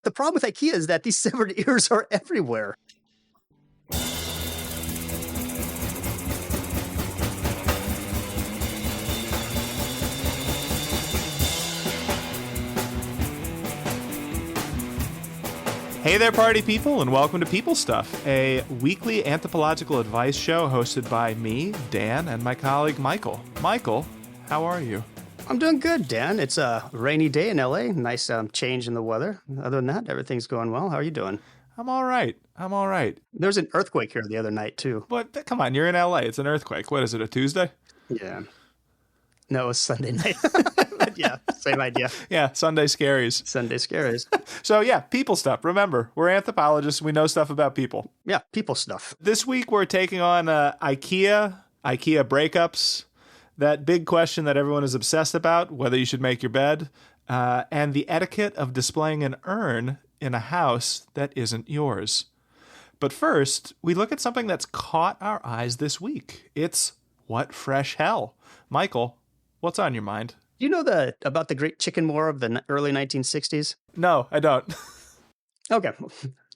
The problem with IKEA is that these severed ears are everywhere. Hey there, party people, and welcome to People Stuff, a weekly anthropological advice show hosted by me, Dan, and my colleague, Michael. Michael, how are you? I'm doing good, Dan. It's a rainy day in LA. Nice change in the weather. Other than that, everything's going well. How are you doing? I'm all right. There was an earthquake here the other night, too. But come on, you're in LA. It's an earthquake. What is it, a Tuesday? Yeah. No, it was Sunday night. But yeah, same idea. Yeah, Sunday scaries. Sunday scaries. So yeah, people stuff. Remember, we're anthropologists. We know stuff about people. Yeah, people stuff. This week we're taking on IKEA breakups, that big question that everyone is obsessed about, whether you should make your bed, and the etiquette of displaying an urn in a house that isn't yours. But first, we look at something that's caught our eyes this week. It's what fresh hell. Michael, what's on your mind? Do you know about the Great Chicken War of the early 1960s? No, I don't. Okay.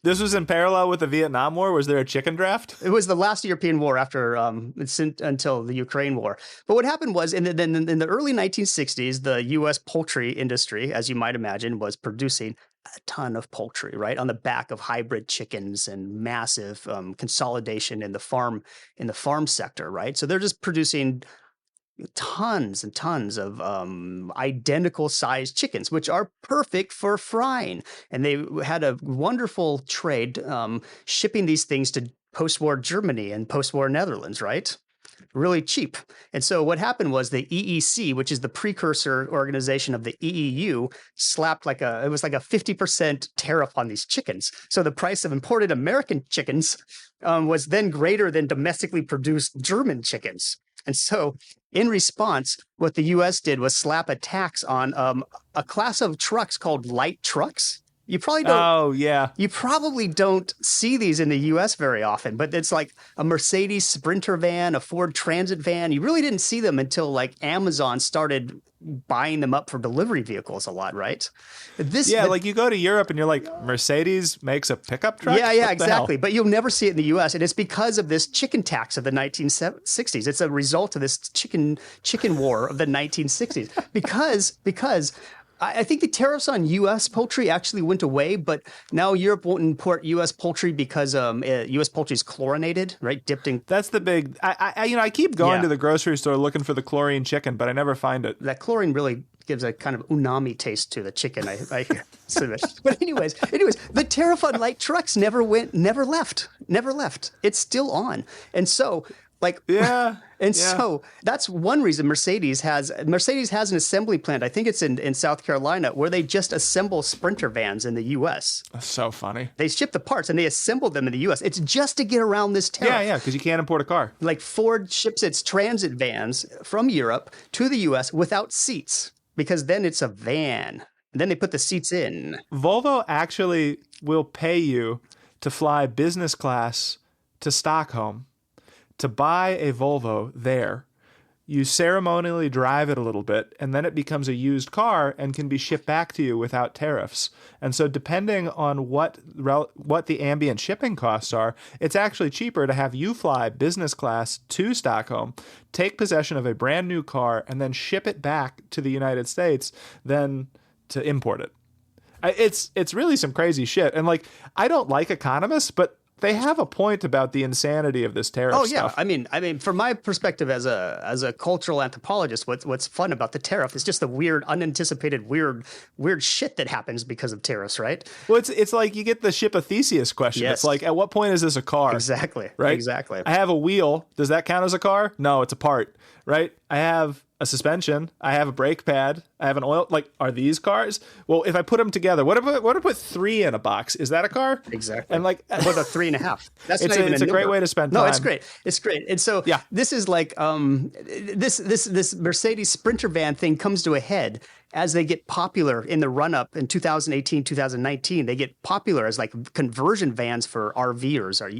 This was in parallel with the Vietnam War? Was there a chicken draft? It was the last European war after until the Ukraine War. But what happened was in the early 1960s, the U.S. poultry industry, as you might imagine, was producing a ton of poultry, right, on the back of hybrid chickens and massive consolidation in the farm sector, right? So they're just producing tons and tons of identical sized chickens, which are perfect for frying. And they had a wonderful trade shipping these things to post-war Germany and post-war Netherlands, right? Really cheap. And so what happened was the EEC, which is the precursor organization of the EEU, slapped it was like a 50% tariff on these chickens. So the price of imported American chickens was then greater than domestically produced German chickens. And so in response, what the U.S. did was slap a tax on a class of trucks called light trucks. You probably don't. Oh, yeah. You probably don't see these in the U.S. very often, but it's like a Mercedes Sprinter van, a Ford Transit van. You really didn't see them until like Amazon started buying them up for delivery vehicles a lot, right? Like you go to Europe and you're like, Mercedes makes a pickup truck? Yeah, exactly. But you'll never see it in the U.S. And it's because of this chicken tax of the 1960s. It's a result of this chicken war of the 1960s. Because I think the tariffs on U.S. poultry actually went away, but now Europe won't import U.S. poultry because U.S. poultry is chlorinated, right? Dipped in. That's the big. I keep going to the grocery store looking for the chlorine chicken, but I never find it. That chlorine really gives a kind of umami taste to the chicken. I hear. But anyways, the tariff on light trucks never left. It's still on, and so. So that's one reason Mercedes has an assembly plant. I think it's in South Carolina where they just assemble Sprinter vans in the U.S. That's so funny. They ship the parts and they assemble them in the U.S. It's just to get around this tariff. Yeah, because you can't import a car. Like Ford ships its transit vans from Europe to the U.S. without seats because then it's a van. And then they put the seats in. Volvo actually will pay you to fly business class to Stockholm. To buy a Volvo there, you ceremonially drive it a little bit, and then it becomes a used car and can be shipped back to you without tariffs. And so depending on what the ambient shipping costs are, it's actually cheaper to have you fly business class to Stockholm, take possession of a brand new car, and then ship it back to the United States than to import it. It's really some crazy shit. And like, I don't like economists, but they have a point about the insanity of this tariff stuff. I mean, from my perspective as a cultural anthropologist, what's fun about the tariff is just the weird, unanticipated, weird shit that happens because of tariffs, right? Well, it's like you get the ship of Theseus question. Yes. It's like, at what point is this a car? Exactly. Right? Exactly. I have a wheel. Does that count as a car? No, it's a part, right? I have a suspension. I have a brake pad. I have an oil. Like, are these cars? Well, if I put them together, what if I put 3 in a box? Is that a car? Exactly. And like, what about 3.5? That's it's a great way to spend time. No, it's great. It's great. And so this is like this Mercedes Sprinter van thing comes to a head as they get popular in the run-up in 2018, 2019. They get popular as like conversion vans for RVers or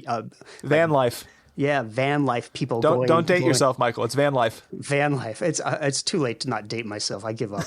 van life. Yeah, van life people Don't date going. yourself, Michael. It's van life. Van life. It's too late to not date myself. I give up.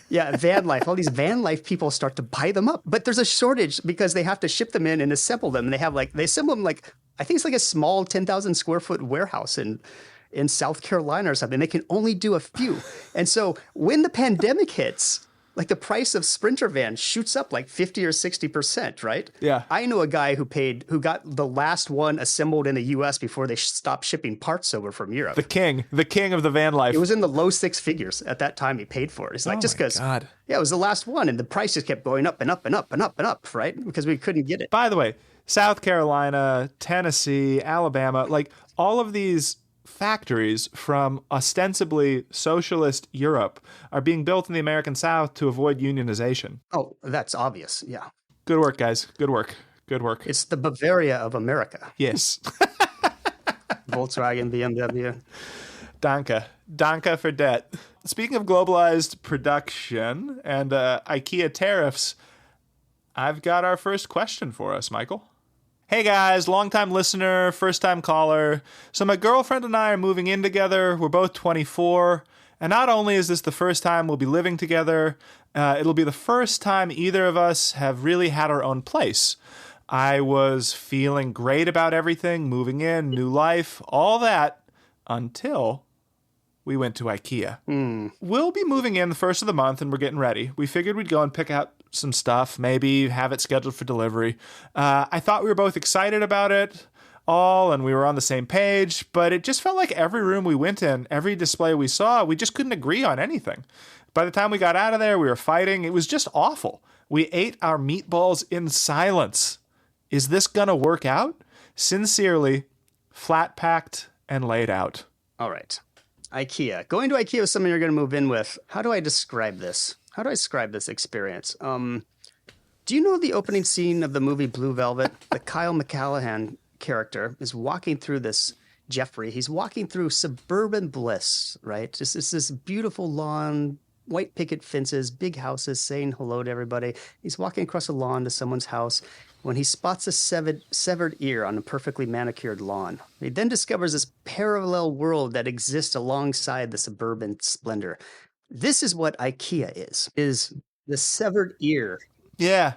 Yeah, van life. All these van life people start to buy them up, but there's a shortage because they have to ship them in and assemble them. And they assemble them like I think it's like a small 10,000 square foot warehouse in South Carolina or something. They can only do a few. And so when the pandemic hits, like the price of Sprinter vans shoots up like 50 or 60%, right? Yeah. I know a guy who got the last one assembled in the US before they stopped shipping parts over from Europe. The king of the van life. It was in the low six figures at that time he paid for it. It's like, just because, yeah, it was the last one and the price just kept going up and up and up and up and up, right? Because we couldn't get it. By the way, South Carolina, Tennessee, Alabama, like all of these factories from ostensibly socialist Europe are being built in the American South to avoid unionization. Oh, that's obvious. Yeah. Good work, guys. Good work. Good work. It's the Bavaria of America. Yes. Volkswagen, BMW. Danke. Danke for debt. Speaking of globalized production and IKEA tariffs, I've got our first question for us, Michael. Hey guys, long-time listener, first-time caller. So my girlfriend and I are moving in together. We're both 24. And not only is this the first time we'll be living together, it'll be the first time either of us have really had our own place. I was feeling great about everything, moving in, new life, all that, until we went to IKEA. We'll be moving in the first of the month and we're getting ready. We figured we'd go and pick out some stuff, maybe have it scheduled for delivery. I thought we were both excited about it all and we were on the same page, but it just felt like every room we went in, every display we saw, we just couldn't agree on anything. By the time we got out of there, we were fighting. It was just awful. We ate our meatballs in silence. Is this gonna work out? Sincerely, flat packed and laid out. All right. IKEA. Going to IKEA with someone you're going to move in with. How do I describe this? How do I describe this experience? Do you know the opening scene of the movie Blue Velvet? The Kyle MacLachlan character is walking through this, Jeffrey, he's walking through suburban bliss, right? Just this beautiful lawn, white picket fences, big houses, saying hello to everybody. He's walking across a lawn to someone's house when he spots a severed ear on a perfectly manicured lawn. He then discovers this parallel world that exists alongside the suburban splendor. This is what IKEA is the severed ear. Yeah.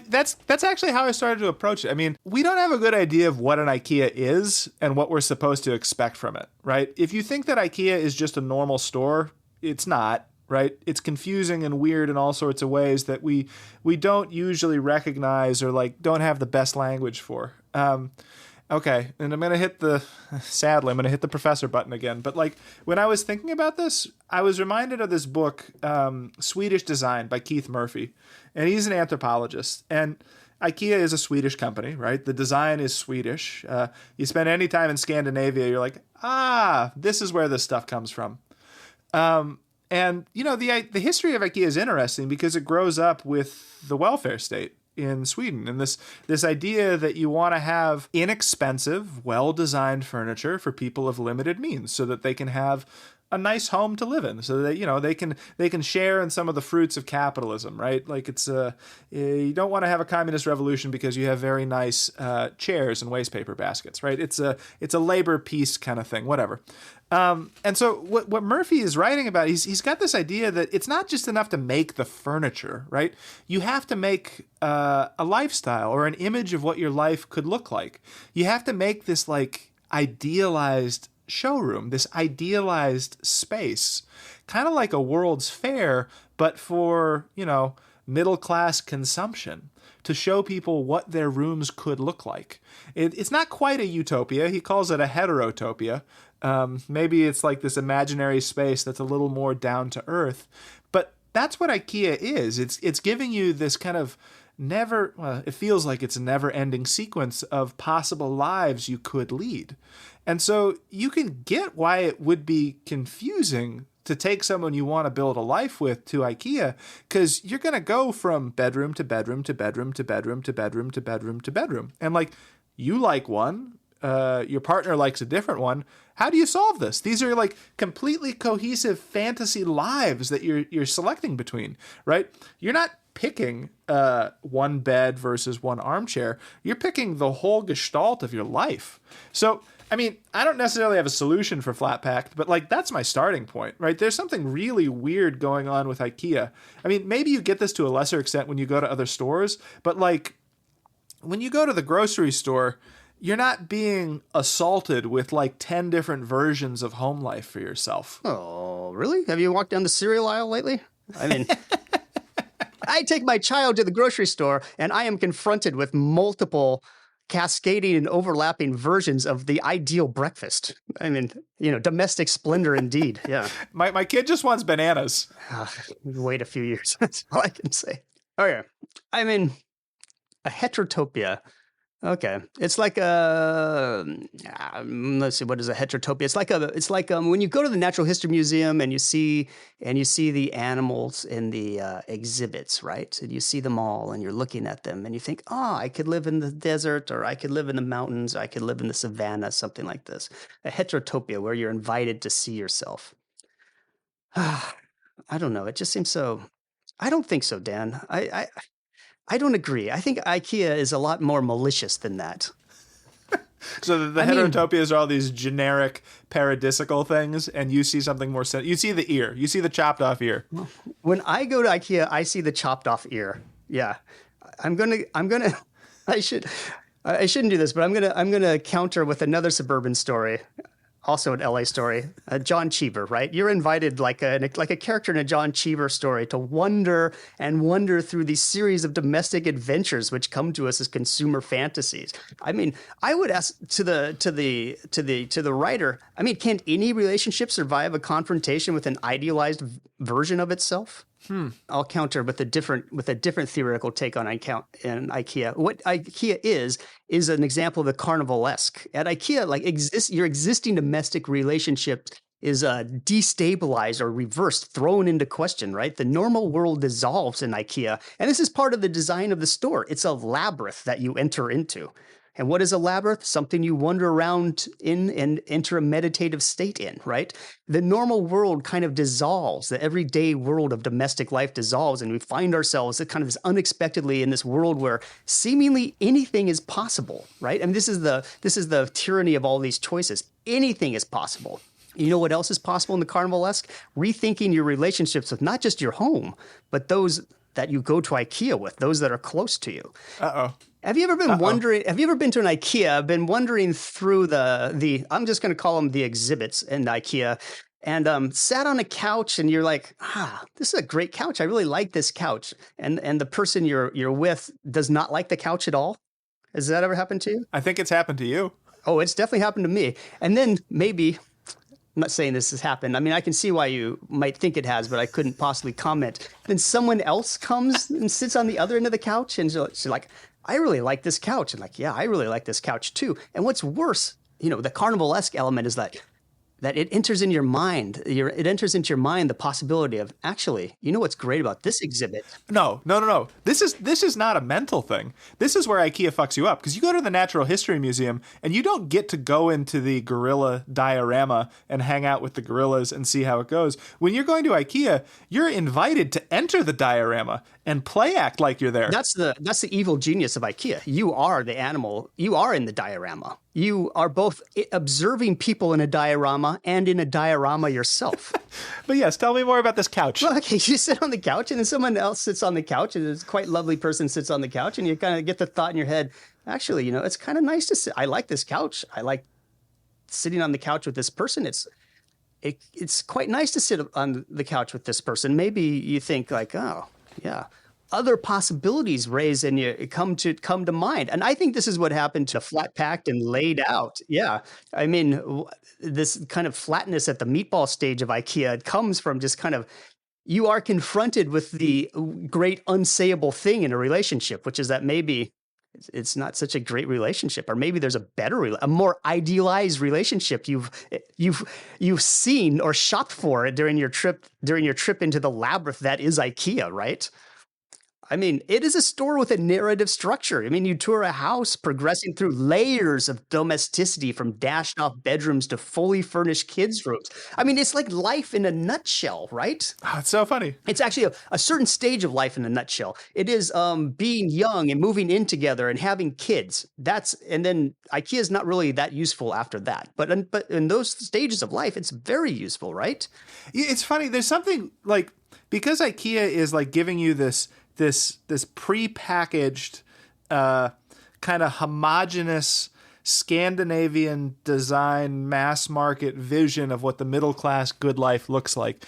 That's actually how I started to approach it. I mean, we don't have a good idea of what an IKEA is and what we're supposed to expect from it, right? If you think that IKEA is just a normal store, it's not. Right? It's confusing and weird in all sorts of ways that we don't usually recognize or don't have the best language for. Okay, and I'm going to hit the professor button again. But when I was thinking about this, I was reminded of this book, Swedish Design by Keith Murphy. And he's an anthropologist. And IKEA is a Swedish company, right? The design is Swedish. You spend any time in Scandinavia, you're like, this is where this stuff comes from. And, the history of IKEA is interesting because it grows up with the welfare state in Sweden. And this idea that you want to have inexpensive, well-designed furniture for people of limited means so that they can have a nice home to live in, so that they can share in some of the fruits of capitalism, right? You don't want to have a communist revolution because you have very nice chairs and waste paper baskets, right? It's a labor peace kind of thing, whatever. And so what Murphy is writing about, he's got this idea that it's not just enough to make the furniture, right? You have to make a lifestyle or an image of what your life could look like. You have to make this idealized showroom, this idealized space, kind of like a World's Fair, but for, middle-class consumption, to show people what their rooms could look like. It's not quite a utopia. He calls it a heterotopia. Maybe it's like this imaginary space that's a little more down to earth. But that's what IKEA is. It's giving you this kind of it feels like it's a never-ending sequence of possible lives you could lead. And so you can get why it would be confusing to take someone you want to build a life with to IKEA, because you're going to go from bedroom to bedroom to bedroom to bedroom to bedroom to bedroom to bedroom. And you like one, your partner likes a different one. How do you solve this? These are completely cohesive fantasy lives that you're selecting between, right? You're not picking one bed versus one armchair. You're picking the whole gestalt of your life. So I mean, I don't necessarily have a solution for flat packed, but like that's my starting point, right? There's something really weird going on with IKEA. I mean, maybe you get this to a lesser extent when you go to other stores, but like when you go to the grocery store, you're not being assaulted with like 10 different versions of home life for yourself. Oh, really? Have you walked down the cereal aisle lately? I mean, I take my child to the grocery store and I am confronted with multiple cascading and overlapping versions of the ideal breakfast. I mean, domestic splendor indeed. Yeah. My kid just wants bananas. Wait a few years. That's all I can say. Okay. I mean, a heterotopia. Okay, it's like let's see, what is a heterotopia? It's like when you go to the Natural History Museum and you see the animals in the exhibits, right? And you see them all, and you're looking at them, and you think, oh, I could live in the desert, or I could live in the mountains, or I could live in the savannah, something like this. A heterotopia, where you're invited to see yourself. I don't know. It just seems so. I don't think so, Dan. I don't agree. I think IKEA is a lot more malicious than that. So the heterotopias are all these generic paradisical things, and you see something more. You see the ear. You see the chopped off ear. When I go to IKEA, I see the chopped off ear. Yeah, I'm gonna. I shouldn't do this, but I'm gonna counter with another suburban story. Also an LA story, John Cheever, right? You're invited like a character in a John Cheever story to wander through these series of domestic adventures which come to us as consumer fantasies. I mean, I would ask to the writer, I mean, can any relationship survive a confrontation with an idealized version of itself? I'll counter with a different theoretical take on IKEA. What IKEA is an example of the carnivalesque. At IKEA, your existing domestic relationship is destabilized or reversed, thrown into question, right? The normal world dissolves in IKEA, and this is part of the design of the store. It's a labyrinth that you enter into. And what is a labyrinth? Something you wander around in and enter a meditative state in, right? The normal world kind of dissolves. The everyday world of domestic life dissolves, and we find ourselves kind of this unexpectedly in this world where seemingly anything is possible, right? I mean, this is the tyranny of all these choices. Anything is possible. You know what else is possible in the carnivalesque? Rethinking your relationships with not just your home, but those that you go to IKEA with, those that are close to you. Uh-oh. Have you ever been wondering? Have you ever been to an IKEA? Been wandering through the I'm just going to call them the exhibits in IKEA, and sat on a couch, and you're like, this is a great couch. I really like this couch, and the person you're with does not like the couch at all. Has that ever happened to you? I think it's happened to you. Oh, it's definitely happened to me. And then maybe. I'm not saying this has happened. I mean, I can see why you might think it has, but I couldn't possibly comment. Then someone else comes and sits on the other end of the couch, and she's like, I really like this couch. And like, yeah, I really like this couch too. And what's worse, the carnivalesque element is that it enters in your mind. It enters into your mind the possibility of, actually, you know what's great about this exhibit? No. This is not a mental thing. This is where IKEA fucks you up, because you go to the Natural History Museum and you don't get to go into the gorilla diorama and hang out with the gorillas and see how it goes. When you're going to IKEA, you're invited to enter the diorama and play act like you're there. That's the evil genius of IKEA. You are the animal. You are in the diorama. You are both observing people in a diorama and in a diorama yourself. But yes, tell me more about this couch. Well, okay, you sit on the couch, and then someone else sits on the couch, and a quite lovely person sits on the couch, and you kind of get the thought in your head, actually, it's kind of nice to sit. I like this couch. I like sitting on the couch with this person. It's quite nice to sit on the couch with this person. Maybe you think like, oh, yeah. Other possibilities raise and you come to mind. And I think this is what happened to flat packed and laid out. Yeah. I mean, this kind of flatness at the meatball stage of IKEA comes from just kind of, you are confronted with the great unsayable thing in a relationship, which is that maybe it's not such a great relationship, or maybe there's a more idealized relationship you've seen or shopped for during your trip into the labyrinth that is IKEA, right? I mean, it is a store with a narrative structure. I mean, you tour a house progressing through layers of domesticity from dashed off bedrooms to fully furnished kids' rooms. I mean, it's like life in a nutshell, right? Oh, it's so funny. It's actually a certain stage of life in a nutshell. It is being young and moving in together and having kids. And then IKEA is not really that useful after that. But in those stages of life, it's very useful, right? It's funny. There's something like, because IKEA is like giving you this pre-packaged kind of homogenous Scandinavian design mass market vision of what the middle class good life looks like.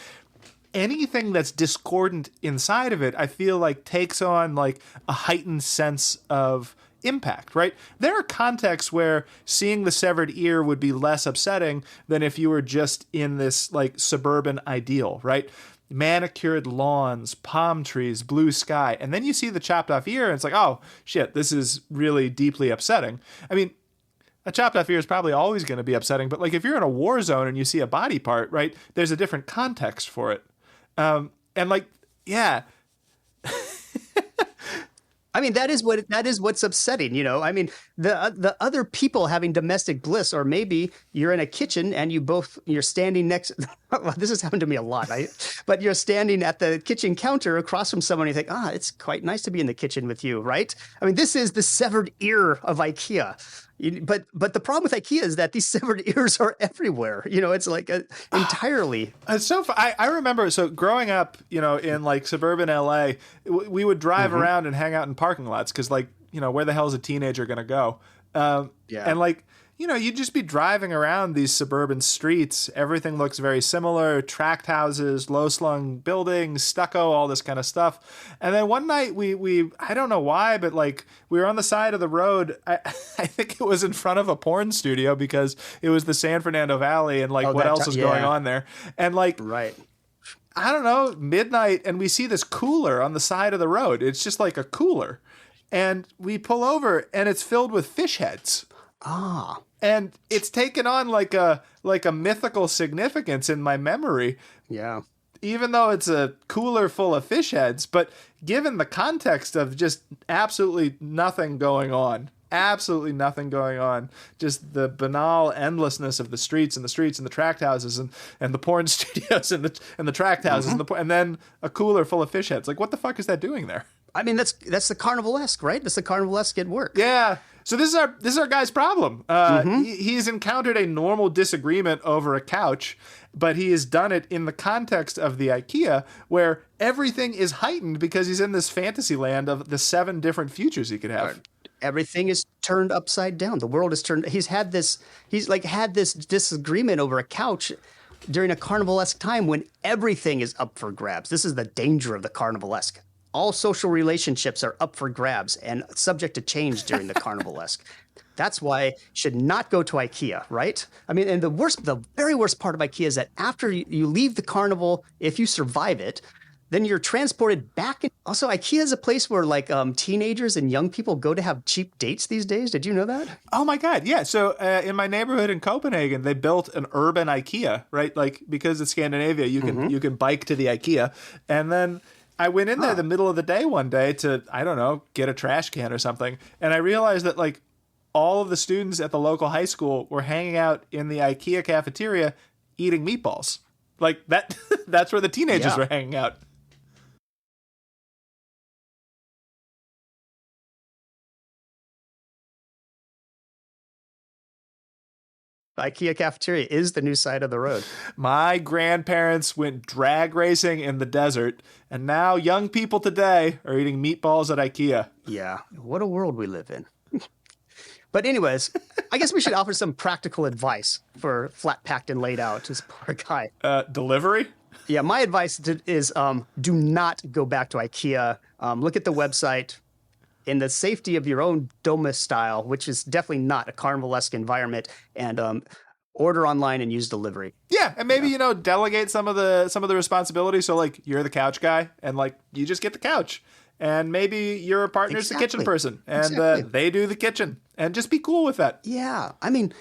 Anything that's discordant inside of it, I feel like takes on like a heightened sense of impact, right? There are contexts where seeing the severed ear would be less upsetting than if you were just in this like suburban ideal, right? Manicured lawns, palm trees, blue sky, and then you see the chopped off ear and it's like, oh shit, this is really deeply upsetting. I mean, a chopped off ear is probably always going to be upsetting, but like if you're in a war zone and you see a body part, right, there's a different context for it. And like, yeah. I mean, that is what's upsetting, you know. I mean, the other people having domestic bliss, or maybe you're in a kitchen and you're standing next. Well, this has happened to me a lot. But you're standing at the kitchen counter across from someone. And you think, it's quite nice to be in the kitchen with you, right? I mean, this is the severed ear of IKEA. But the problem with IKEA is that these severed ears are everywhere. You know, it's like entirely. It's so I remember, so growing up, you know, in like suburban LA, we would drive around and hang out in parking lots because, like, you know, where the hell is a teenager going to go? And like, you know, you'd just be driving around these suburban streets. Everything looks very similar. Tract houses, low-slung buildings, stucco, all this kind of stuff. And then one night we I don't know why, but like we were on the side of the road. I think it was in front of a porn studio because it was the San Fernando Valley and like what else was going on there. And like, right. I don't know, midnight, and we see this cooler on the side of the road. It's just like a cooler. And we pull over and it's filled with fish heads. And it's taken on like a mythical significance in my memory. Yeah. Even though it's a cooler full of fish heads, but given the context of just absolutely nothing going on, just the banal endlessness of the streets and the tract houses and the porn studios and the tract houses and then a cooler full of fish heads. Like, what the fuck is that doing there? I mean, that's the carnivalesque, right? That's the carnivalesque at work. Yeah. So this is our guy's problem. He's encountered a normal disagreement over a couch, but he has done it in the context of the IKEA, where everything is heightened because he's in this fantasy land of the 7 different futures he could have. Everything is turned upside down. The world is turned. He's had this disagreement over a couch during a carnivalesque time when everything is up for grabs. This is the danger of the carnivalesque. All social relationships are up for grabs and subject to change during the carnivalesque. That's why you should not go to IKEA, right? I mean, and the very worst part of IKEA is that after you leave the carnival, if you survive it, then you're transported back. Also, IKEA is a place where like teenagers and young people go to have cheap dates these days. Did you know that? Oh my God, yeah. So in my neighborhood in Copenhagen, they built an urban IKEA, right? Like because it's Scandinavia, you can bike to the IKEA, and then I went in there the middle of the day one day to, I don't know, get a trash can or something. And I realized that like all of the students at the local high school were hanging out in the IKEA cafeteria eating meatballs. Like that's where the teenagers were hanging out. IKEA cafeteria is the new side of the road. My grandparents went drag racing in the desert, and now young people today are eating meatballs at IKEA. Yeah, what a world we live in. But anyways, I guess we should offer some practical advice for flat packed and laid out, this poor guy. Delivery? Yeah, my advice is do not go back to IKEA. Look at the website. In the safety of your own domicile, which is definitely not a carnivalesque environment, and order online and use delivery. Yeah, and maybe delegate some of the responsibility. So like you're the couch guy, and like you just get the couch, and maybe your partner's the kitchen person, and they do the kitchen, and just be cool with that. Yeah, I mean,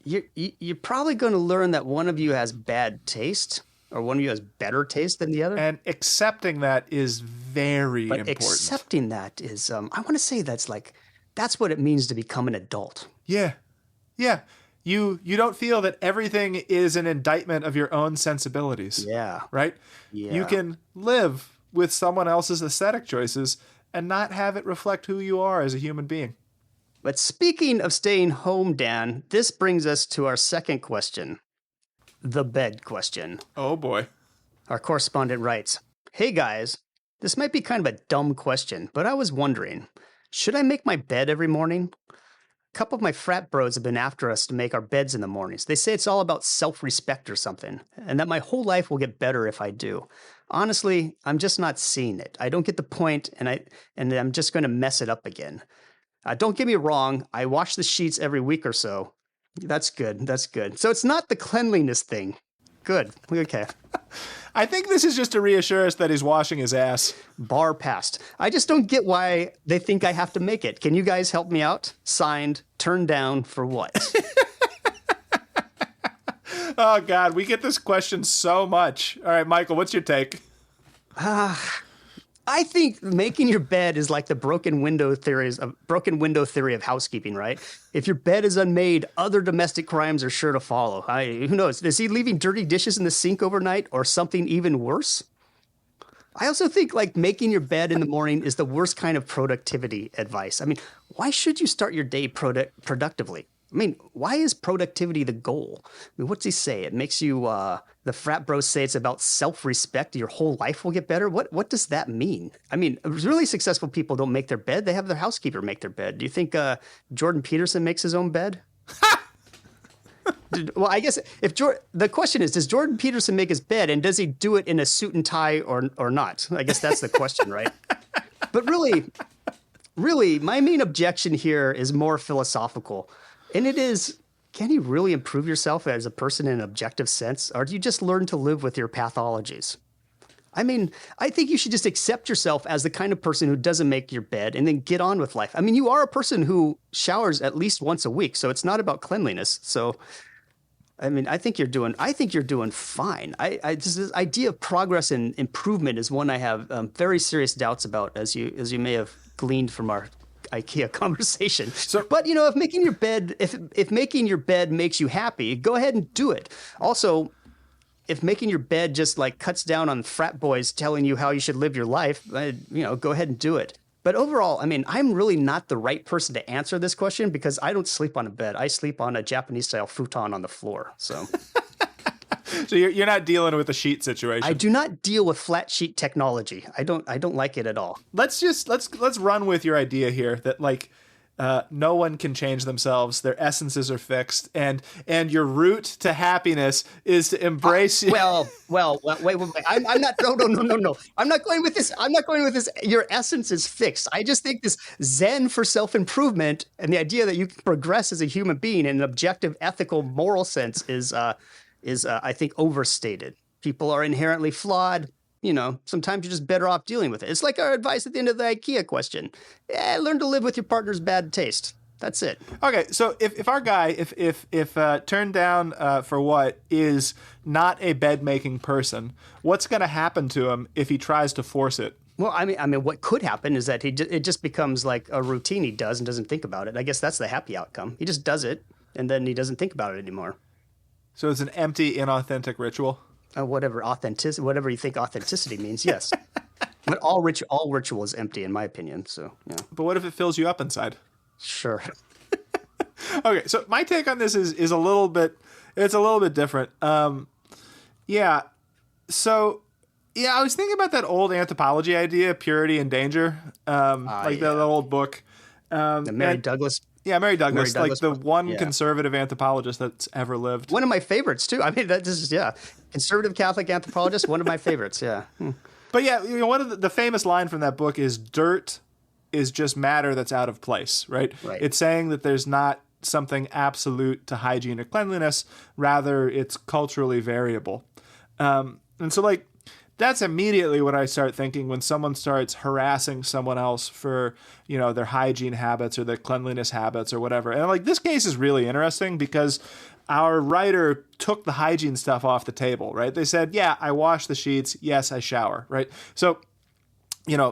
you're probably going to learn that one of you has bad taste, or one of you has better taste than the other. And accepting that is very But important. accepting that is, I want to say that's what it means to become an adult. Yeah. Yeah. You don't feel that everything is an indictment of your own sensibilities. Yeah. Right? Yeah. You can live with someone else's aesthetic choices and not have it reflect who you are as a human being. But speaking of staying home, Dan, this brings us to our second question, the bed question. Oh boy. Our correspondent writes, "Hey guys, this might be kind of a dumb question, but I was wondering, should I make my bed every morning? A couple of my frat bros have been after us to make our beds in the mornings. They say it's all about self-respect or something, and that my whole life will get better if I do. Honestly, I'm just not seeing it. I don't get the point, and I'm just going to mess it up again. Don't get me wrong, I wash the sheets every week or so. That's good. That's good. So it's not the cleanliness thing. Good. Okay. I think this is just to reassure us that he's washing his ass. Bar passed. I just don't get why they think I have to make it. Can you guys help me out? Signed, turned down for what?" Oh, God, we get this question so much. All right, Michael, what's your take? I think making your bed is like the broken window theory of housekeeping, right? If your bed is unmade, other domestic crimes are sure to follow. Who knows? Is he leaving dirty dishes in the sink overnight or something even worse? I also think like making your bed in the morning is the worst kind of productivity advice. I mean, why should you start your day productively? I mean, why is productivity the goal? I mean, what's he say? It makes you, the frat bros say it's about self-respect. Your whole life will get better. What does that mean? I mean, really successful people don't make their bed. They have their housekeeper make their bed. Do you think Jordan Peterson makes his own bed? Well, I guess the question is, does Jordan Peterson make his bed, and does he do it in a suit and tie or not? I guess that's the question, right? But really, my main objection here is more philosophical. And it is, can you really improve yourself as a person in an objective sense? Or do you just learn to live with your pathologies? I mean, I think you should just accept yourself as the kind of person who doesn't make your bed and then get on with life. I mean, you are a person who showers at least once a week, so it's not about cleanliness. So, I mean, I think you're doing fine. This idea of progress and improvement is one I have very serious doubts about, as you may have gleaned from our IKEA conversation. But if making your bed, if making your bed makes you happy, go ahead and do it. Also, if making your bed just like cuts down on frat boys telling you how you should live your life, go ahead and do it. But overall, I mean, I'm really not the right person to answer this question because I don't sleep on a bed. I sleep on a Japanese-style futon on the floor. So. So you're not dealing with the sheet situation. I do not deal with flat sheet technology. I don't like it at all. Let's run with your idea here that like no one can change themselves. Their essences are fixed, and your route to happiness is to embrace. Well, wait. I'm not. No. I'm not going with this. Your essence is fixed. I just think this Zen for self-improvement and the idea that you can progress as a human being in an objective, ethical, moral sense is I think overstated. People are inherently flawed. Sometimes you're just better off dealing with it. It's like our advice at the end of the IKEA question. Learn to live with your partner's bad taste. That's it. Okay, so if our guy, if turned down for what is not a bed making person, what's going to happen to him if he tries to force it? Well, I mean, what could happen is that it just becomes like a routine he does and doesn't think about it. I guess that's the happy outcome. He just does it, and then he doesn't think about it anymore. So it's an empty, inauthentic ritual? Whatever you think authenticity means, yes. But all ritual is empty, in my opinion. So, yeah. But what if it fills you up inside? Sure. Okay, so my take on this is a little bit different. Yeah. So, yeah, I was thinking about that old anthropology idea, purity and danger, that old book. The Mary Douglas. Yeah, Mary Douglas, like the book. one conservative anthropologist that's ever lived. One of my favorites too. I mean, conservative Catholic anthropologist, one of my favorites. Yeah. But yeah, one of the famous line from that book is dirt is just matter that's out of place, right? Right. It's saying that there's not something absolute to hygiene or cleanliness, rather it's culturally variable. And so like That's immediately what I start thinking when someone starts harassing someone else for, their hygiene habits or their cleanliness habits or whatever. And like this case is really interesting because our writer took the hygiene stuff off the table, right? They said, yeah, I wash the sheets. Yes, I shower, right? So,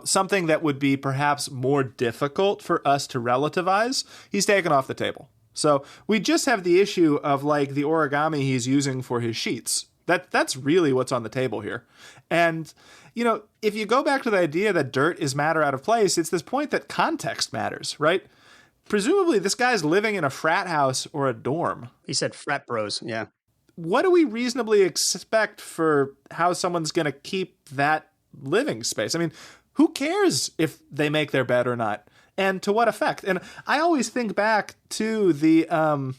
something that would be perhaps more difficult for us to relativize, he's taken off the table. So we just have the issue of like the origami he's using for his sheets. That's really what's on the table here. And, if you go back to the idea that dirt is matter out of place, it's this point that context matters, right? Presumably this guy's living in a frat house or a dorm. He said frat bros, yeah. What do we reasonably expect for how someone's going to keep that living space? I mean, who cares if they make their bed or not? And to what effect? And I always think back to the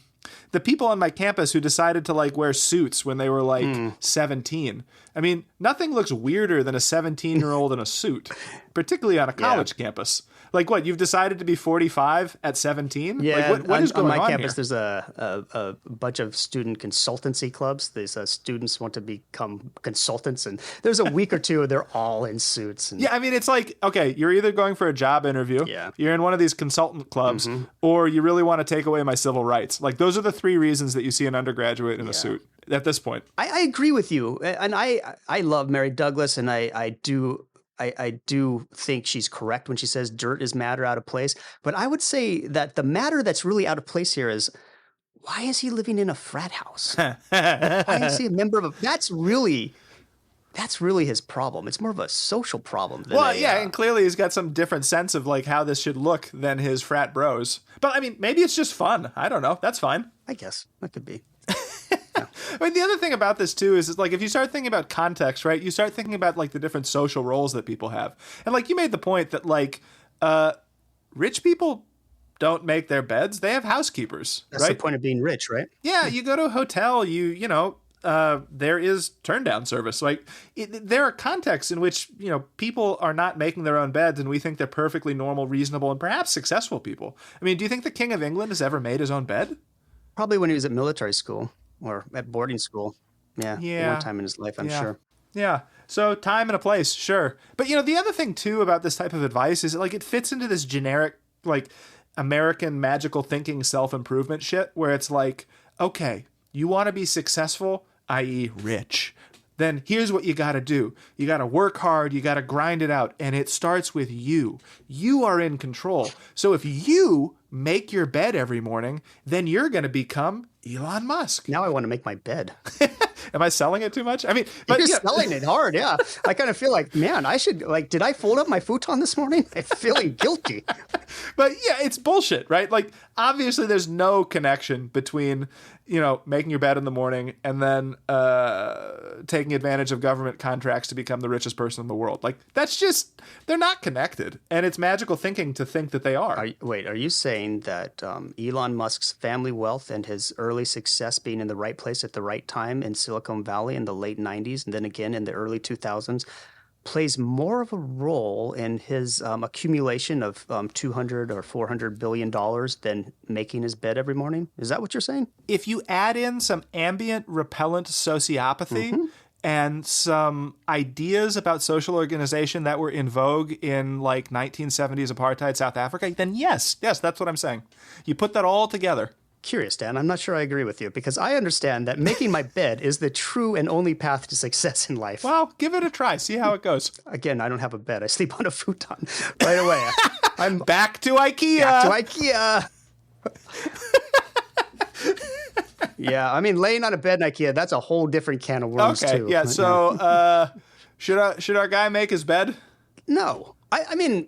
people on my campus who decided to like wear suits when they were like 17. I mean, nothing looks weirder than a 17-year-old in a suit, particularly on a college campus. Like what? You've decided to be 45 at 17? Yeah. Like what is going on my campus? here? There's a bunch of student consultancy clubs. These students want to become consultants, and there's a week or two they're all in suits. And, yeah, I mean, it's like, okay, you're either going for a job interview, you're in one of these consultant clubs, or you really want to take away my civil rights. Like those are the three reasons that you see an undergraduate in a suit at this point. I agree with you, and I love Mary Douglas, and I do think she's correct when she says dirt is matter out of place. But I would say that the matter that's really out of place here is, why is he living in a frat house? Why is he a member of a... That's really his problem. It's more of a social problem than and clearly he's got some different sense of like how this should look than his frat bros. But I mean, maybe it's just fun. I don't know. That's fine. I guess that could be. I mean, the other thing about this too is like if you start thinking about context, right? You start thinking about like the different social roles that people have, and like you made the point that like rich people don't make their beds; they have housekeepers. That's right? the point of being rich, right? Yeah, you go to a hotel, there is turn down service. Like there are contexts in which people are not making their own beds, and we think they're perfectly normal, reasonable, and perhaps successful people. I mean, do you think the King of England has ever made his own bed? Probably when he was at military school. Or at boarding school. Yeah. One time in his life, I'm sure. Yeah. So time and a place, sure. But, the other thing, too, about this type of advice is, like, it fits into this generic, like, American magical thinking self-improvement shit where it's like, okay, you want to be successful, i.e. rich. Then here's what you got to do. You got to work hard. You got to grind it out. And it starts with you. You are in control. So if you make your bed every morning, then you're going to become Elon Musk. Now I want to make my bed. Am I selling it too much? I mean, but you're selling it hard. Yeah. I kind of feel like, man, I should did I fold up my futon this morning? I'm feeling guilty. But yeah, it's bullshit, right? Like obviously there's no connection between, making your bed in the morning and then taking advantage of government contracts to become the richest person in the world. Like that's just, they're not connected. And it's magical thinking to think that they are. Are you saying that Elon Musk's family wealth and his early success being in the right place at the right time in Silicon Valley in the late 90s and then again in the early 2000s plays more of a role in his accumulation of $200 or $400 billion than making his bed every morning? Is that what you're saying? If you add in some ambient repellent sociopathy and some ideas about social organization that were in vogue in like 1970s apartheid South Africa, then yes, that's what I'm saying. You put that all together. Curious, Dan. I'm not sure I agree with you because I understand that making my bed is the true and only path to success in life. Well, give it a try. See how it goes. Again, I don't have a bed. I sleep on a futon right away. I'm back to IKEA. Yeah, I mean, laying on a bed in IKEA, that's a whole different can of worms, too. Yeah, so should our guy make his bed? No. I mean...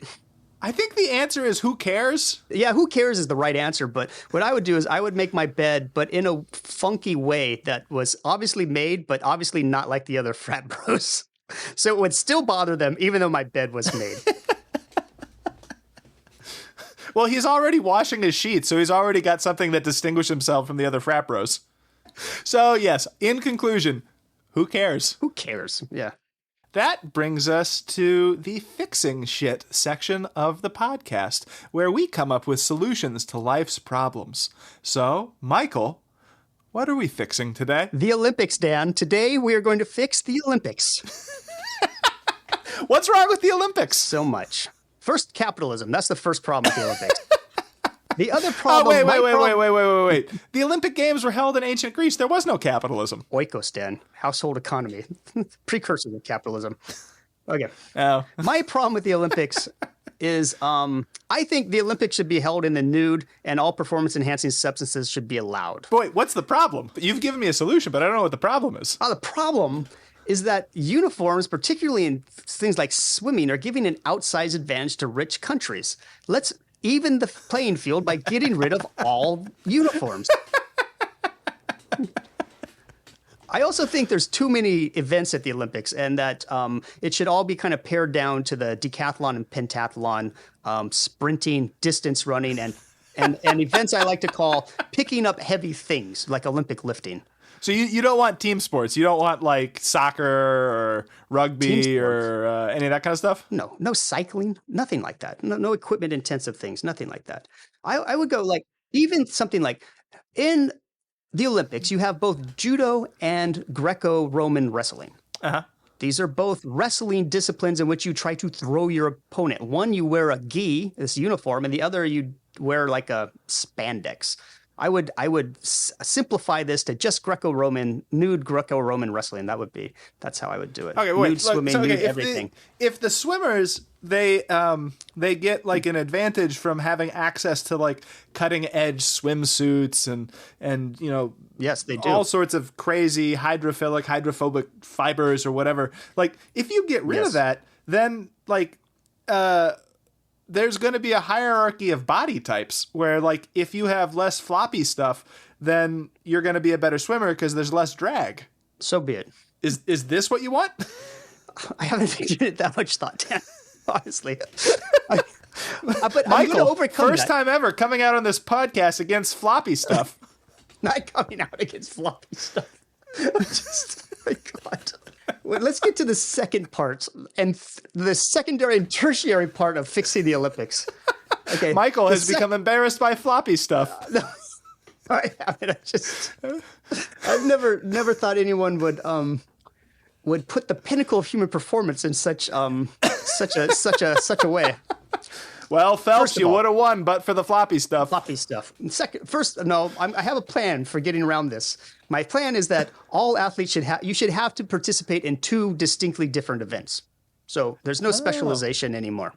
I think the answer is who cares? Yeah, who cares is the right answer. But what I would do is I would make my bed, but in a funky way that was obviously made, but obviously not like the other frat bros. So it would still bother them, even though my bed was made. Well, he's already washing his sheets, so he's already got something that distinguishes himself from the other frat bros. So, yes, in conclusion, who cares? Who cares? Yeah. That brings us to the fixing shit section of the podcast, where we come up with solutions to life's problems. So, Michael, what are we fixing today? The Olympics, Dan. Today we are going to fix the Olympics. What's wrong with the Olympics? So much. First, capitalism. That's the first problem with the Olympics. The other Oh, problem... wait. The Olympic Games were held in ancient Greece. There was no capitalism. Oikos, Dan. Household economy. Precursor of capitalism. Okay. Oh. My problem with the Olympics is I think the Olympics should be held in the nude and all performance-enhancing substances should be allowed. Wait, what's the problem? You've given me a solution, but I don't know what the problem is. The problem is that uniforms, particularly in things like swimming, are giving an outsized advantage to rich countries. Let's even the playing field by getting rid of all uniforms. I also think there's too many events at the Olympics and that it should all be kind of pared down to the decathlon and pentathlon, sprinting, distance running, and events I like to call picking up heavy things like Olympic lifting. So you don't want team sports. You don't want like soccer or rugby or any of that kind of stuff? No cycling, nothing like that. No equipment intensive things, nothing like that. I would go like even something like in the Olympics, you have both judo and Greco-Roman wrestling. Uh-huh. These are both wrestling disciplines in which you try to throw your opponent. One, you wear a gi, this uniform, and the other, you wear like a spandex. I would simplify this to just nude Greco-Roman wrestling. That's how I would do it. Okay, wait. Nude swimming, nude everything. If the swimmers they get like an advantage from having access to like cutting edge swimsuits and yes, they do all sorts of crazy hydrophobic fibers or whatever. Like if you get rid of that, then like there's going to be a hierarchy of body types where like if you have less floppy stuff, then you're going to be a better swimmer because there's less drag. So be it. Is this what you want? I haven't given it that much thought, Dan, honestly. But Michael, I'm going to overcome first time ever coming out on this podcast against floppy stuff. Not coming out against floppy stuff. My God. Well, let's get to the second part and the secondary and tertiary part of fixing the Olympics. Okay, Michael has become embarrassed by floppy stuff. No, I haven't. I've never thought anyone would put the pinnacle of human performance in such a way. Well, Phelps, you would have won, but for the floppy stuff. Floppy stuff. I have a plan for getting around this. My plan is that all athletes should have to participate in two distinctly different events. So there's no specialization anymore.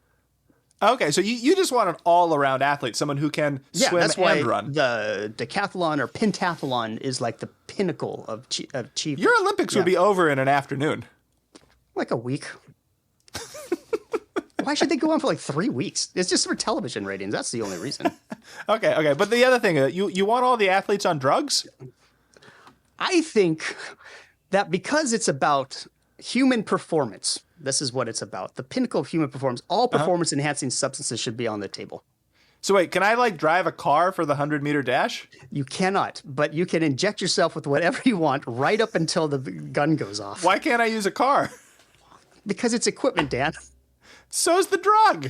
Okay, so you just want an all-around athlete, someone who can swim that's why and run. The decathlon or pentathlon is like the pinnacle of achievement. Your Olympics would be over in an afternoon. Like a week. Why should they go on for like 3 weeks? It's just for television ratings. That's the only reason. Okay. But the other thing, you want all the athletes on drugs? I think that because it's about human performance, this is what it's about. The pinnacle of human performance, all performance-enhancing substances should be on the table. So wait, can I like drive a car for the 100-meter dash? You cannot, but you can inject yourself with whatever you want right up until the gun goes off. Why can't I use a car? Because it's equipment, Dan. So's the drug.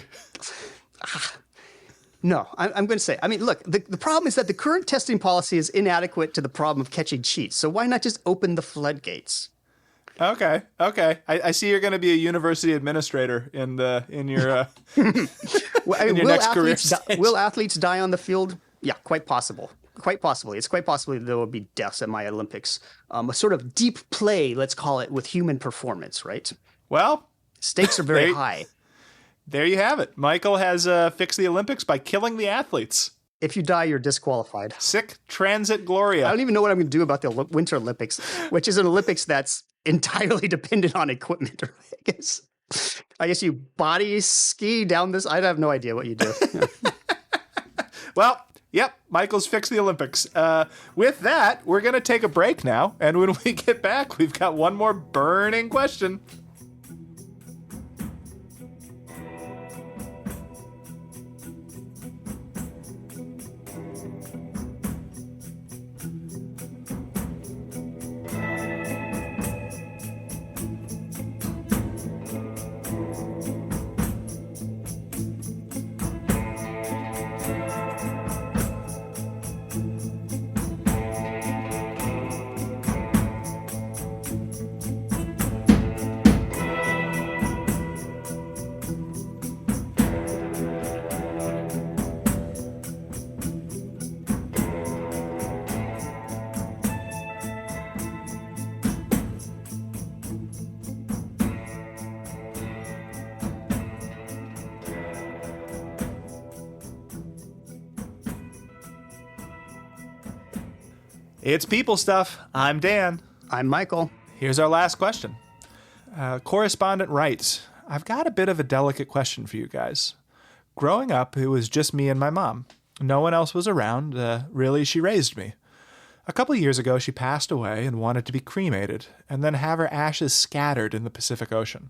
No, I'm going to say, look, the problem is that the current testing policy is inadequate to the problem of catching cheats. So why not just open the floodgates? Okay. I see you're going to be a university administrator in your next career stage. Will athletes die on the field? Yeah, quite possible. Quite possibly. It's quite possibly there will be deaths at my Olympics. A sort of deep play, let's call it, with human performance, right? Well, stakes are very high. There you have it. Michael has fixed the Olympics by killing the athletes. If you die, you're disqualified. Sic transit gloria. I don't even know what I'm going to do about the Winter Olympics, which is an Olympics that's entirely dependent on equipment. I guess you body ski down this. I have no idea what you do. Well, yep, Michael's fixed the Olympics. With that, we're going to take a break now. And when we get back, we've got one more burning question. It's people stuff. I'm Dan. I'm Michael. Here's our last question. Correspondent writes, I've got a bit of a delicate question for you guys. Growing up, it was just me and my mom. No one else was around. Really, she raised me. A couple years ago, she passed away and wanted to be cremated, and then have her ashes scattered in the Pacific Ocean.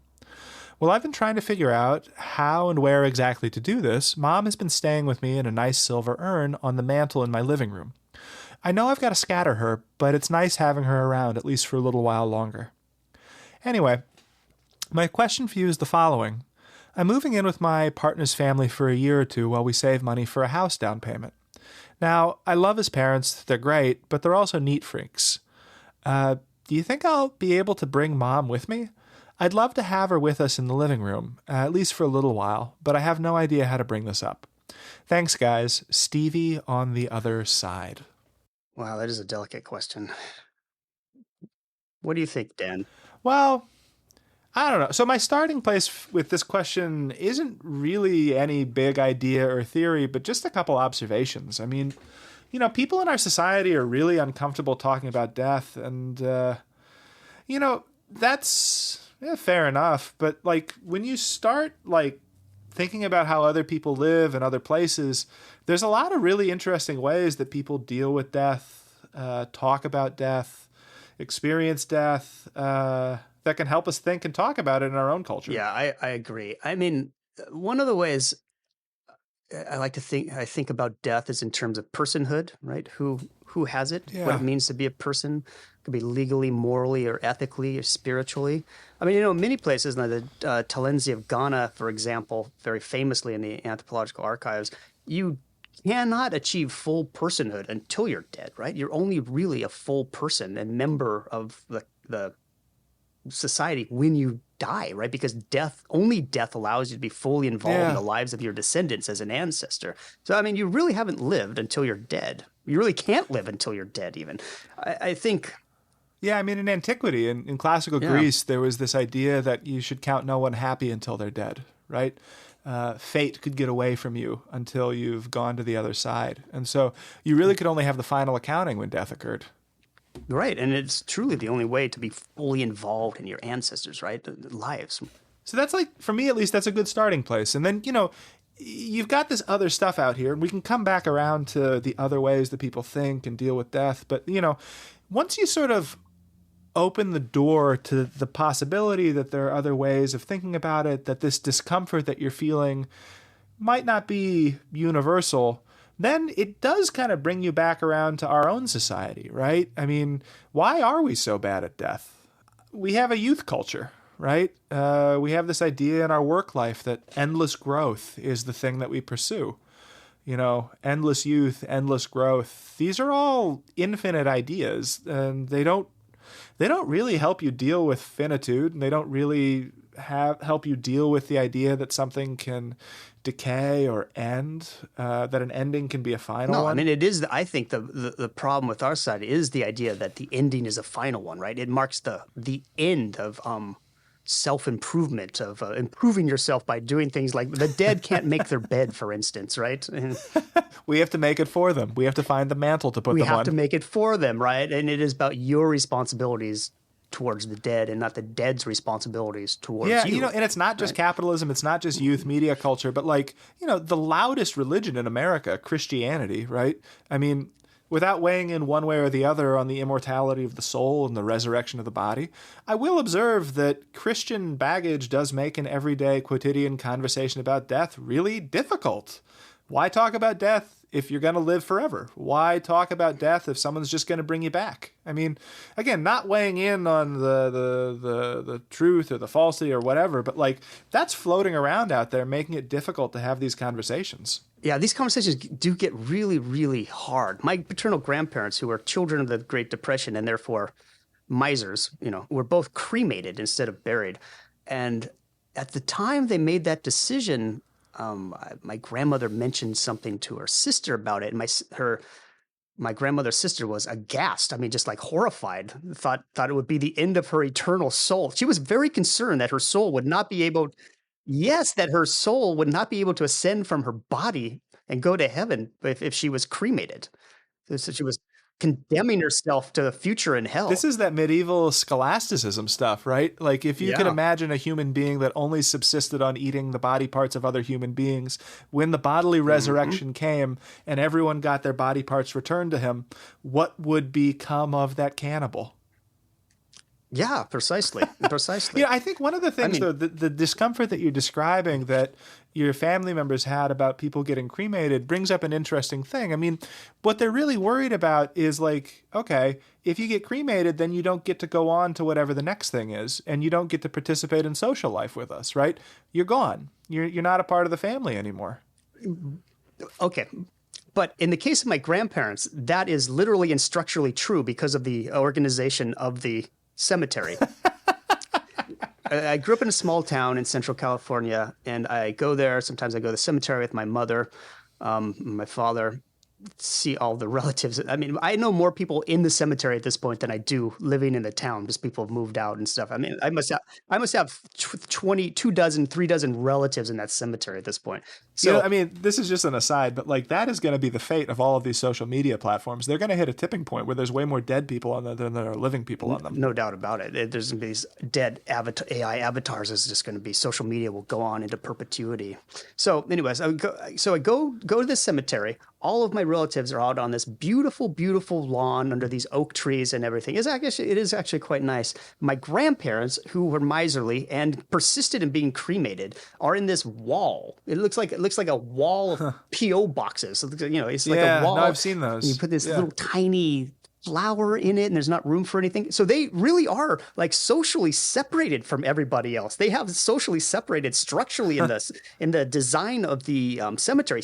Well, I've been trying to figure out how and where exactly to do this. Mom has been staying with me in a nice silver urn on the mantle in my living room. I know I've got to scatter her, but it's nice having her around, at least for a little while longer. Anyway, my question for you is the following. I'm moving in with my partner's family for a year or two while we save money for a house down payment. Now, I love his parents, they're great, but they're also neat freaks. Do you think I'll be able to bring Mom with me? I'd love to have her with us in the living room, at least for a little while, but I have no idea how to bring this up. Thanks, guys. Stevie on the other side. Wow, that is a delicate question. What do you think, Dan? Well, I don't know. So my starting place with this question isn't really any big idea or theory, but just a couple observations. I mean, people in our society are really uncomfortable talking about death, and, that's fair enough. But, when you start, thinking about how other people live in other places, there's a lot of really interesting ways that people deal with death, talk about death, experience death, that can help us think and talk about it in our own culture. Yeah, I agree. I mean, one of the ways I think about death is in terms of personhood, right? Who has it? Yeah. What it means to be a person. It could be legally, morally, or ethically, or spiritually. I mean, many places, like the Talensi of Ghana, for example, very famously in the Anthropological Archives, you cannot achieve full personhood until you're dead, right? You're only really a full person and member of the society when you die, right? Because only death allows you to be fully involved in the lives of your descendants as an ancestor. So, I mean, you really haven't lived until you're dead. You really can't live until you're dead, even. I think. Yeah, I mean, in antiquity, in classical Greece, there was this idea that you should count no one happy until they're dead, right? Fate could get away from you until you've gone to the other side. And so you really could only have the final accounting when death occurred. Right, and it's truly the only way to be fully involved in your ancestors' lives. So that's for me at least, that's a good starting place. And then, you've got this other stuff out here, and we can come back around to the other ways that people think and deal with death. But, once you sort of open the door to the possibility that there are other ways of thinking about it, that this discomfort that you're feeling might not be universal, then it does kind of bring you back around to our own society, right? I mean, why are we so bad at death? We have a youth culture, right? We have this idea in our work life that endless growth is the thing that we pursue. Endless youth, endless growth. These are all infinite ideas, and they don't really help you deal with finitude, and they don't really help you deal with the idea that something can decay or end, that an ending can be a final one. No, I mean, it is. I think the problem with our side is the idea that the ending is a final one, right? It marks the end of self-improvement, of improving yourself by doing things like the dead can't make their bed, for instance, right? We have to make it for them. We have to find the mantle to put them on. We have to make it for them, right? And it is about your responsibilities towards the dead and not the dead's responsibilities towards you. Yeah, and it's not just capitalism, it's not just youth media culture, but the loudest religion in America, Christianity, right? I mean, without weighing in one way or the other on the immortality of the soul and the resurrection of the body, I will observe that Christian baggage does make an everyday quotidian conversation about death really difficult. Why talk about death if you're going to live forever? Why talk about death if someone's just going to bring you back? I mean, again, not weighing in on the truth or the falsity or whatever, but that's floating around out there, making it difficult to have these conversations. Yeah, these conversations do get really, really hard. My paternal grandparents, who were children of the Great Depression and therefore misers, were both cremated instead of buried. And at the time they made that decision, my grandmother mentioned something to her sister about it, and my grandmother's sister was aghast. I mean, just horrified. Thought it would be the end of her eternal soul. She was very concerned that her soul would not be able. Yes, that her soul would not be able to ascend from her body and go to heaven if she was cremated. So she was condemning herself to the future in This hell. is that medieval scholasticism stuff, right? Like if you could Yeah. imagine a human being that only subsisted on eating the body parts of other human beings, when the bodily Hmm. resurrection came and everyone got their body parts returned to him, what would become of that cannibal? Yeah, precisely. Precisely. Yeah, I think one of the I things, mean, though, the discomfort that you're describing that your family members had about people getting cremated brings up an interesting thing. I mean, what they're really worried about is like, okay, if you get cremated, then you don't get to go on to whatever the next thing is, and you don't get to participate in social life with us, right? You're gone. You're not a part of the family anymore. okay. But in the case of my grandparents, that is literally and structurally true because of the organization of the cemetery. I grew up in a small town in Central California, and I go there. Sometimes I go to the cemetery with my mother, my father, see all the relatives. I mean, I know more people in the cemetery at this point than I do living in the town. Just people have moved out and stuff. I mean, I must have 20, 2 dozen, 3 dozen relatives in that cemetery at this point. I So mean, this is just an aside, but like that is going to be the fate of all of these social media platforms. They're going to hit a tipping point where there's way more dead people on them than there are living people on them. no doubt about it. There's going to be these dead AI avatars. Is just going to be social media will go on into perpetuity. So, anyways, I go to this cemetery. All of my relatives are out on this beautiful, beautiful lawn under these oak trees and everything. It is actually quite nice. My grandparents, who were miserly and persisted in being cremated, are in this wall. It looks like a wall of PO boxes. So, it's like a Yeah, wall. no, I've seen And you those. put this Yeah. little tiny flower in it, and there's not room for anything. So they really are like socially separated from everybody else. They have socially separated structurally in the design of the cemetery.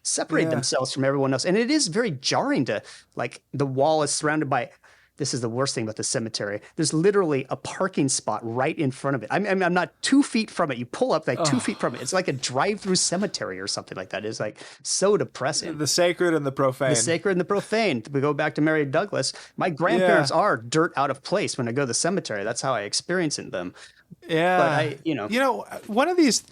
Separate Yeah. themselves from everyone else, and it is very jarring to like the wall is surrounded by. This is the worst thing about the cemetery. There's literally a parking spot right in front of it. I'm not 2 feet from it. You pull up like 2 feet from it. It's like a drive-through cemetery or something like that. It's like so depressing. The sacred and the The profane. sacred and the profane. We go back to Mary Douglas. My Yeah. grandparents are dirt out of place when I go to the cemetery. That's how I experience it them. But Yeah. One of these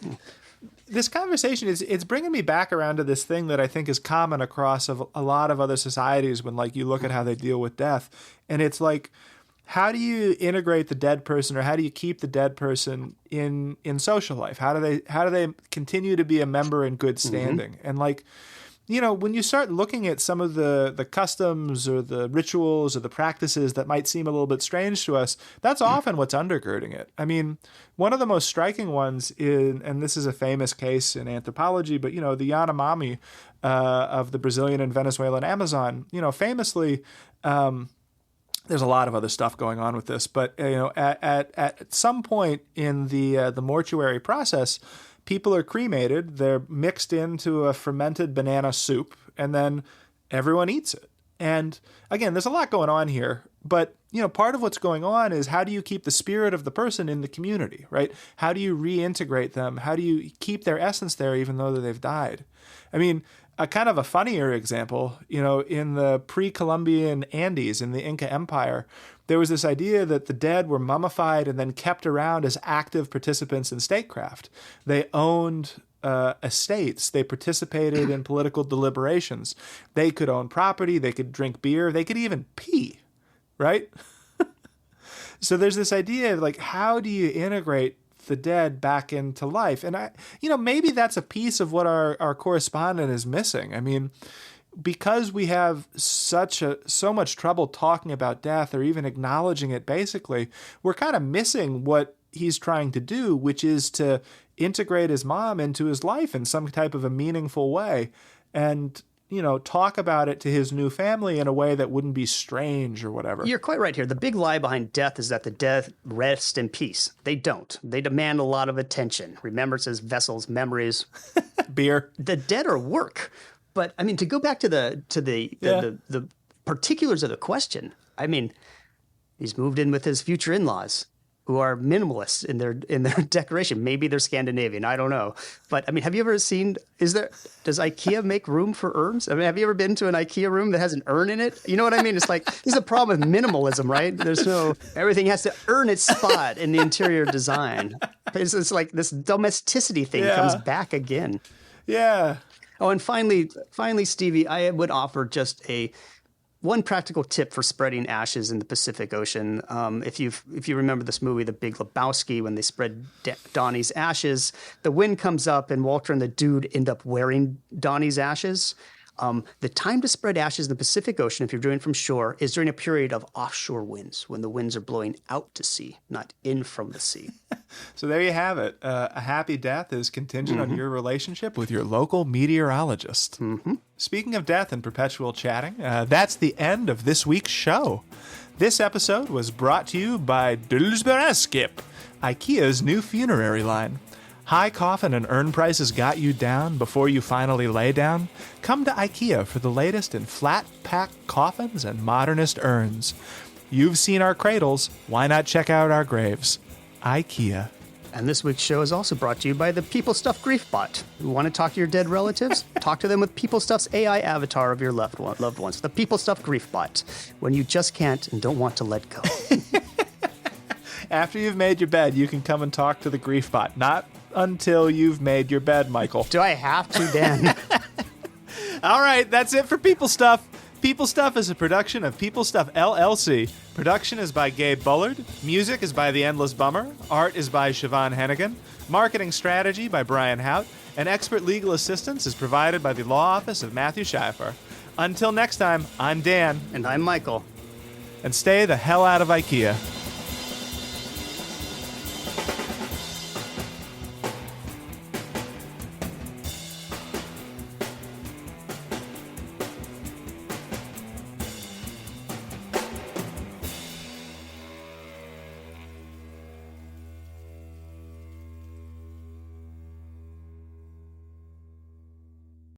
this conversation is it's bringing me back around to this thing that I think is common across a lot of other societies when like you look at how they deal with death, and it's like how do you integrate the dead person, or how do you keep the dead person in social life? How do they continue to be a member in good standing? And like when you start looking at some of the customs or the rituals or the practices that might seem a little bit strange to us, that's often what's undergirding it. I mean, one of the most striking ones and this is a famous case in anthropology, but the Yanomami of the Brazilian and Venezuelan Amazon, famously, there's a lot of other stuff going on with this, but at some point in the mortuary process, people are cremated, they're mixed into a fermented banana soup, and then everyone eats it. And again, there's a lot going on here, but part of what's going on is how do you keep the spirit of the person in the community, right? How do you reintegrate them? How do you keep their essence there even though they've died? I mean, a kind of a funnier example, in the pre-Columbian Andes in the Inca Empire, there was this idea that the dead were mummified and then kept around as active participants in statecraft. They owned estates. They participated in political deliberations. They could own property. They could drink beer. They could even pee, right? So there's this idea of like, how do you integrate the dead back into life? And maybe that's a piece of what our correspondent is missing. I mean, because we have so much trouble talking about death or even acknowledging it, basically, we're kind of missing what he's trying to do, which is to integrate his mom into his life in some type of a meaningful way and, talk about it to his new family in a way that wouldn't be strange or whatever. You're quite right here. The big lie behind death is that the dead rest in peace. They don't. They demand a lot of attention, remembrances, vessels, memories. Beer. The dead are work. But I mean, to go back to the particulars of the question, I mean, he's moved in with his future in-laws, who are minimalists in their decoration. Maybe they're Scandinavian. I don't know. But I mean, have you ever seen? Does IKEA make room for urns? I mean, have you ever been to an IKEA room that has an urn in it? You know what I mean? It's like this is a problem with minimalism, right? Everything has to earn its spot in the interior design. It's like this domesticity thing comes back again. Yeah. Oh, and finally, Stevie, I would offer just one practical tip for spreading ashes in the Pacific Ocean. If you remember this movie, The Big Lebowski, when they spread Donnie's ashes, the wind comes up and Walter and the dude end up wearing Donnie's ashes. The time to spread ashes in the Pacific Ocean, if you're doing it from shore, is during a period of offshore winds, when the winds are blowing out to sea, not in from the sea. So there you have it. A happy death is contingent on your relationship with your local meteorologist. Speaking of death and perpetual chatting, that's the end of this week's show. This episode was brought to you by Dulsbereskip, IKEA's new funerary line. High coffin and urn prices got you down before you finally lay down? Come to IKEA for the latest in flat-pack coffins and modernist urns. You've seen our cradles, why not check out our graves? IKEA. And this week's show is also brought to you by the People Stuff Grief Bot. You want to talk to your dead relatives? Talk to them with People Stuff's AI avatar of your loved ones. The People Stuff Grief Bot. When you just can't and don't want to let go. After you've made your bed, you can come and talk to the grief bot. Not until you've made your bed, Michael. Do I have to, Dan? All right, that's it for People Stuff. People Stuff is a production of People Stuff LLC. Production is by Gabe Bullard. Music is by The Endless Bummer. Art is by Siobhan Hennigan. Marketing strategy by Brian Hout. And expert legal assistance is provided by the law office of Matthew Schiffer. Until next time, I'm Dan. And I'm Michael. And stay the hell out of IKEA.